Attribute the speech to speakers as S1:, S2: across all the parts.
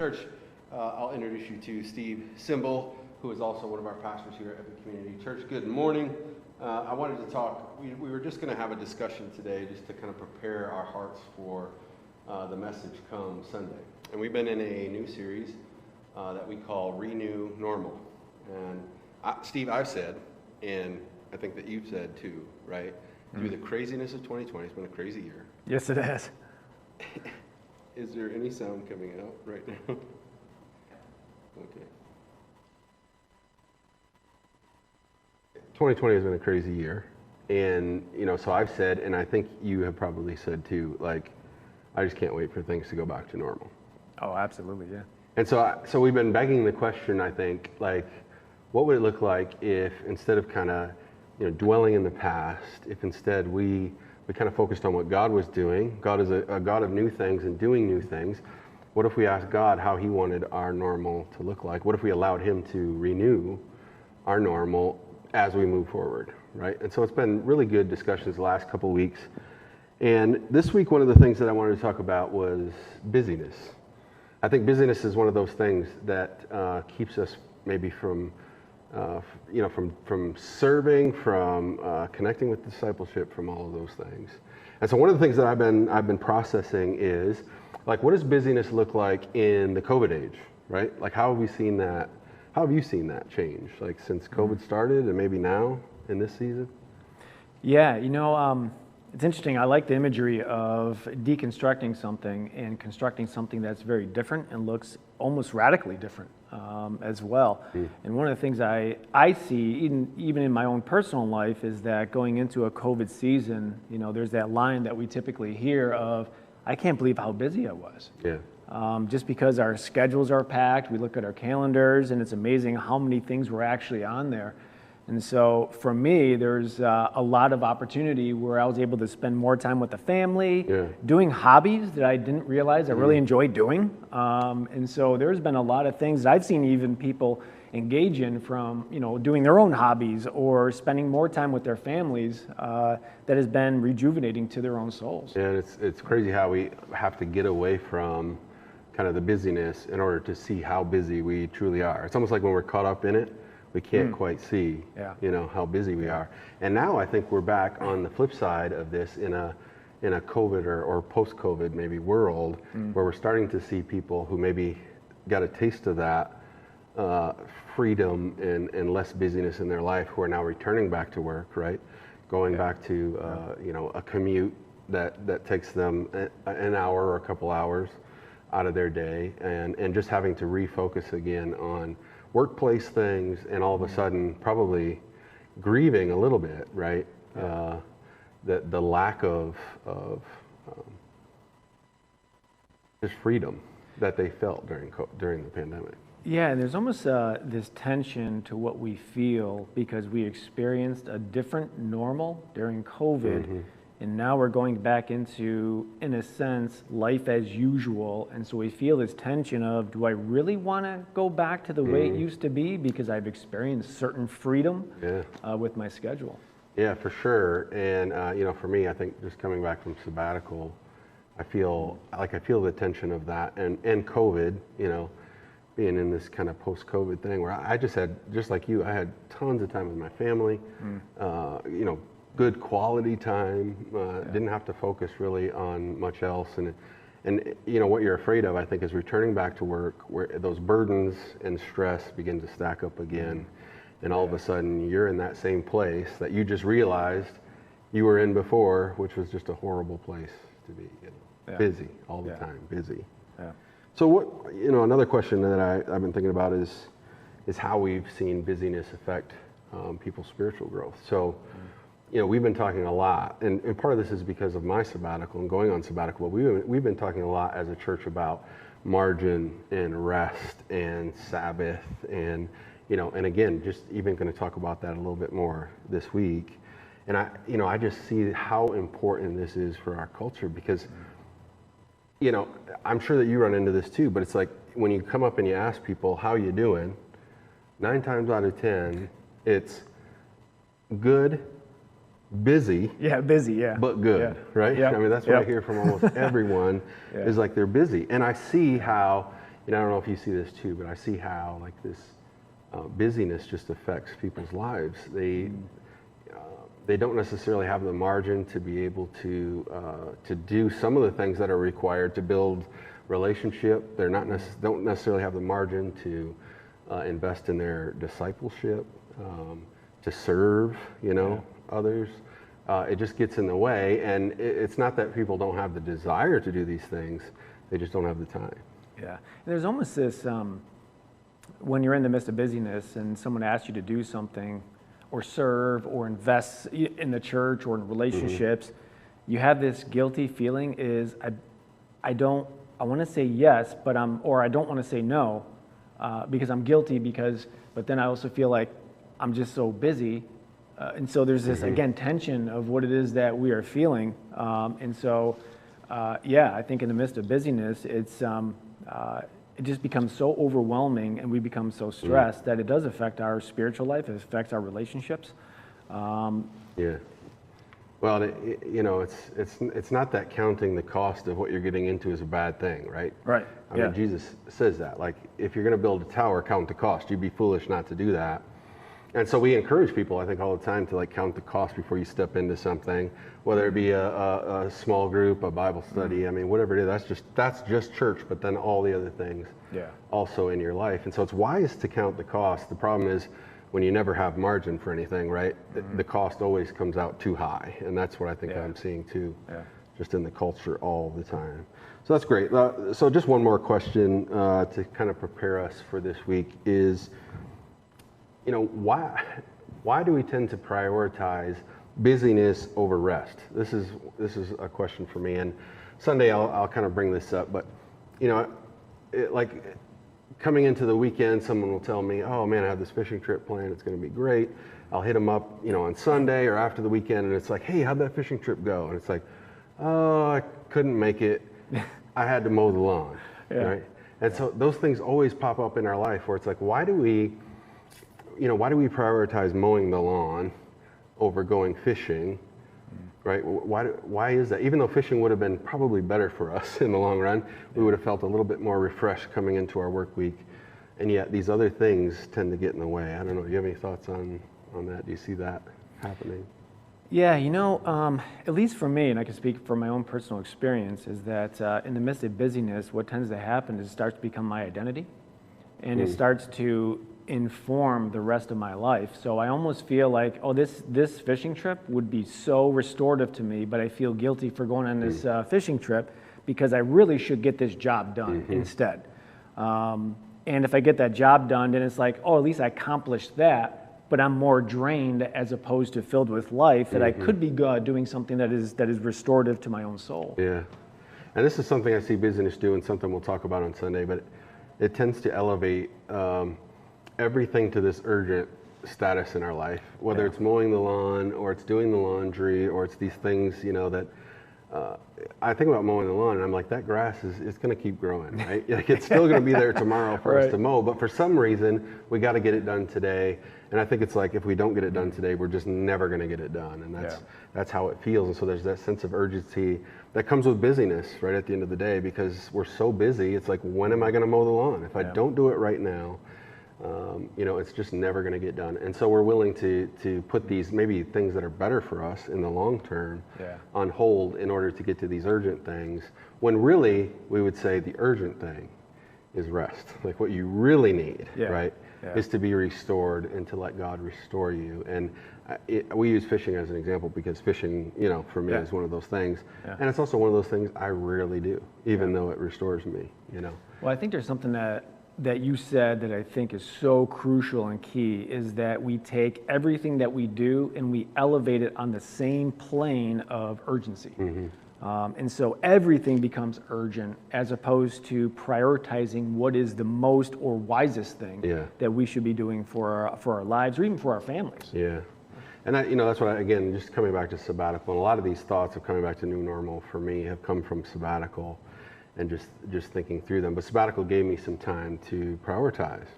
S1: Church, I'll introduce you to Steve Simbel, who is also one of our pastors here at the Community Church. Good morning. I wanted to talk, we were just going to have a discussion today just to kind of prepare our hearts for the message come Sunday. And we've been in a new series that we call Renew Normal. And Steve, I've said, and I think that you've said too, right? Through the craziness of 2020, it's been a crazy year.
S2: Yes, it has.
S1: Is there any sound coming out right now? Okay. 2020 has been a crazy year. And, so I've said, and I think you have probably said too, like, I just can't wait for things to go back to normal.
S2: Oh, absolutely, yeah.
S1: And so we've been begging the question, I think, like, what would it look like if instead of kind of, dwelling in the past, if instead we kind of focused on what God was doing. God is a God of new things and doing new things. What if we asked God how he wanted our normal to look like? What if we allowed him to renew our normal as we move forward, right? And so it's been really good discussions the last couple of weeks. And this week, one of the things that I wanted to talk about was busyness. I think busyness is one of those things that keeps us maybe from serving, from connecting with discipleship, from all of those things. And so one of the things that I've been processing is, like, what does busyness look like in the COVID age, right? Like, how have we seen that? How have you seen that change, like, since COVID started and maybe now in this season?
S2: Yeah, it's interesting. I like the imagery of deconstructing something and constructing something that's very different and looks almost radically different as well. And one of the things I see, even in my own personal life, is that going into a COVID season, there's that line that we typically hear of, I can't believe how busy I was.
S1: Yeah.
S2: Just because our schedules are packed, we look at our calendars, and it's amazing how many things were actually on there. And so for me, there's a lot of opportunity where I was able to spend more time with the family, doing hobbies that I didn't realize I really enjoyed doing. And so there's been a lot of things that I've seen even people engage in, from doing their own hobbies or spending more time with their families, that has been rejuvenating to their own souls.
S1: Yeah, and it's crazy how we have to get away from kind of the busyness in order to see how busy we truly are. It's almost like when we're caught up in it, we can't quite see, how busy we are. And now I think we're back on the flip side of this in a COVID or post-COVID maybe world, where we're starting to see people who maybe got a taste of that freedom and less busyness in their life, who are now returning back to work, right? Going back to a commute that takes them an hour or a couple hours out of their day, and just having to refocus again on workplace things, and all of a sudden probably grieving a little bit, right? The lack of just freedom that they felt during the pandemic.
S2: Yeah, and there's almost this tension to what we feel because we experienced a different normal during COVID, and now we're going back into, in a sense, life as usual. And so we feel this tension of, do I really want to go back to the way it used to be because I've experienced certain freedom with my schedule?
S1: Yeah, for sure. And for me, I think just coming back from Sabbatical, I feel the tension of that and COVID, being in this kind of post-COVID thing where I just had, just like you, I had tons of time with my family, good quality time, didn't have to focus really on much else. And what you're afraid of, I think, is returning back to work where those burdens and stress begin to stack up again. And all of a sudden you're in that same place that you just realized you were in before, which was just a horrible place to be, busy all the time, busy.
S2: Yeah.
S1: So what, another question that I've been thinking about is how we've seen busyness affect people's spiritual growth. So, we've been talking a lot, and part of this is because of my sabbatical and going on sabbatical, but we've been talking a lot as a church about margin and rest and Sabbath, and and again, just even going to talk about that a little bit more this week. And I just see how important this is for our culture, because I'm sure that you run into this too, but it's like when you come up and you ask people, how you doing, 9 times out of 10, it's good, busy, but good, right? I mean, that's what I hear from almost everyone is like they're busy. And I see how I don't know if you see this too, but I see how like this busyness just affects people's lives. They don't necessarily have the margin to be able to do some of the things that are required to build relationship. They're not don't necessarily have the margin to invest in their discipleship, to serve, others. It just gets in the way, and it's not that people don't have the desire to do these things, they just don't have the time.
S2: Yeah, and there's almost this, when you're in the midst of busyness and someone asks you to do something, or serve, or invest in the church, or in relationships, you have this guilty feeling I want to say yes, but I don't want to say no, because I'm guilty but then I also feel like I'm just so busy. And so there's this, again, tension of what it is that we are feeling. And so, I think in the midst of busyness, it just becomes so overwhelming, and we become so stressed that it does affect our spiritual life. It affects our relationships.
S1: Yeah. Well, it's not that counting the cost of what you're getting into is a bad thing, right?
S2: Right.
S1: I mean, Jesus says that. Like, if you're going to build a tower, count the cost. You'd be foolish not to do that. And so we encourage people, I think, all the time to like count the cost before you step into something, whether it be a small group, a Bible study. I mean, whatever it is, that's just church, but then all the other things also in your life. And so it's wise to count the cost. The problem is when you never have margin for anything, right? The cost always comes out too high, and that's what I think I'm seeing too, just in the culture all the time. So that's great. So just one more question to kind of prepare us for this week is, why do we tend to prioritize busyness over rest? This is a question for me, and Sunday I'll kind of bring this up, but like coming into the weekend, someone will tell me, oh man, I have this fishing trip planned, it's going to be great. I'll hit them up, on Sunday or after the weekend, and it's like, hey, how'd that fishing trip go? And it's like, oh, I couldn't make it. I had to mow the lawn, right? And so those things always pop up in our life where it's like, why do we prioritize mowing the lawn over going fishing, right? Why is that? Even though fishing would have been probably better for us in the long run, we would have felt a little bit more refreshed coming into our work week, and yet these other things tend to get in the way. I don't know, do you have any thoughts on that? Do you see that happening?
S2: Yeah, at least for me, and I can speak from my own personal experience, is that in the midst of busyness, what tends to happen is it starts to become my identity, and it starts to inform the rest of my life. So I almost feel like, oh, this fishing trip would be so restorative to me, but I feel guilty for going on this fishing trip because I really should get this job done instead. And if I get that job done, then it's like, oh, at least I accomplished that, but I'm more drained as opposed to filled with life that I could be doing something that is restorative to my own soul.
S1: Yeah. And this is something I see busyness do, and something we'll talk about on Sunday, but it tends to elevate everything to this urgent status in our life, whether it's mowing the lawn or it's doing the laundry or it's these things, that I think about mowing the lawn and I'm like, that grass it's going to keep growing, right? Like, it's still going to be there tomorrow for us to mow, but for some reason we got to get it done today. And I think it's like, if we don't get it done today, we're just never going to get it done. And that's how it feels. And so there's that sense of urgency that comes with busyness right at the end of the day, because we're so busy. It's like, when am I going to mow the lawn? If I don't do it right now, it's just never going to get done. And so we're willing to put these maybe things that are better for us in the long term on hold in order to get to these urgent things, when really we would say the urgent thing is rest. Like, what you really need, right, is to be restored and to let God restore you. And we use fishing as an example because fishing, for me is one of those things. And it's also one of those things I rarely do, even though it restores me,
S2: Well, I think there's something that you said that I think is so crucial and key, is that we take everything that we do and we elevate it on the same plane of urgency. And so everything becomes urgent as opposed to prioritizing what is the most or wisest thing that we should be doing for our lives or even for our families.
S1: Yeah. And that's what again, just coming back to Sabbatical, and a lot of these thoughts of coming back to new normal for me have come from Sabbatical and just thinking through them. But Sabbatical gave me some time to prioritize.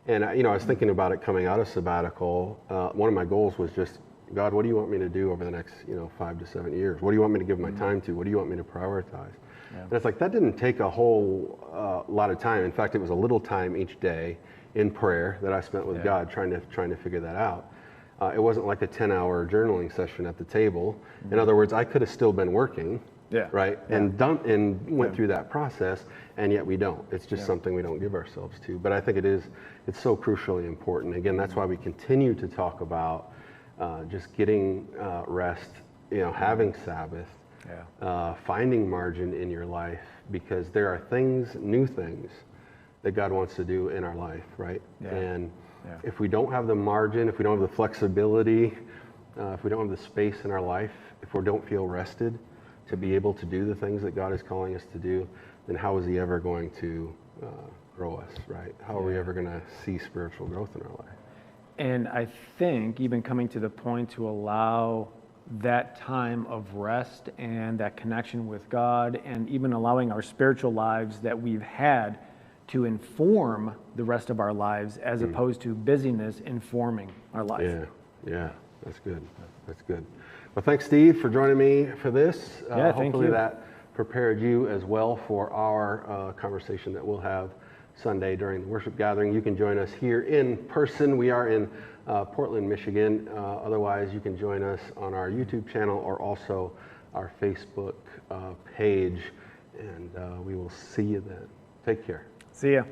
S1: And I was thinking about it coming out of Sabbatical. One of my goals was just, God, what do you want me to do over the next 5 to 7 years? What do you want me to give my time to? What do you want me to prioritize? And it's like, that didn't take a whole lot of time. In fact, it was a little time each day in prayer that I spent with God trying to figure that out. It wasn't like a 10-hour journaling session at the table. In other words, I could have still been working, right? And went through that process, and yet we don't. It's just something we don't give ourselves to. But I think it's so crucially important. Again, that's why we continue to talk about just getting rest, having Sabbath, finding margin in your life, because there are things, new things, that God wants to do in our life, right? And if we don't have the margin, if we don't have the flexibility, if we don't have the space in our life, if we don't feel rested to be able to do the things that God is calling us to do, then how is he ever going to grow us, right? How are we ever going to see spiritual growth in our life?
S2: And I think even coming to the point to allow that time of rest and that connection with God, and even allowing our spiritual lives that we've had to inform the rest of our lives, as opposed to busyness informing our life.
S1: Yeah, that's good. That's good. Well, thanks, Steve, for joining me for this. Hopefully that prepared you as well for our conversation that we'll have Sunday during the worship gathering. You can join us here in person. We are in Portland, Michigan. Otherwise, you can join us on our YouTube channel or also our Facebook page, and we will see you then. Take care.
S2: See ya.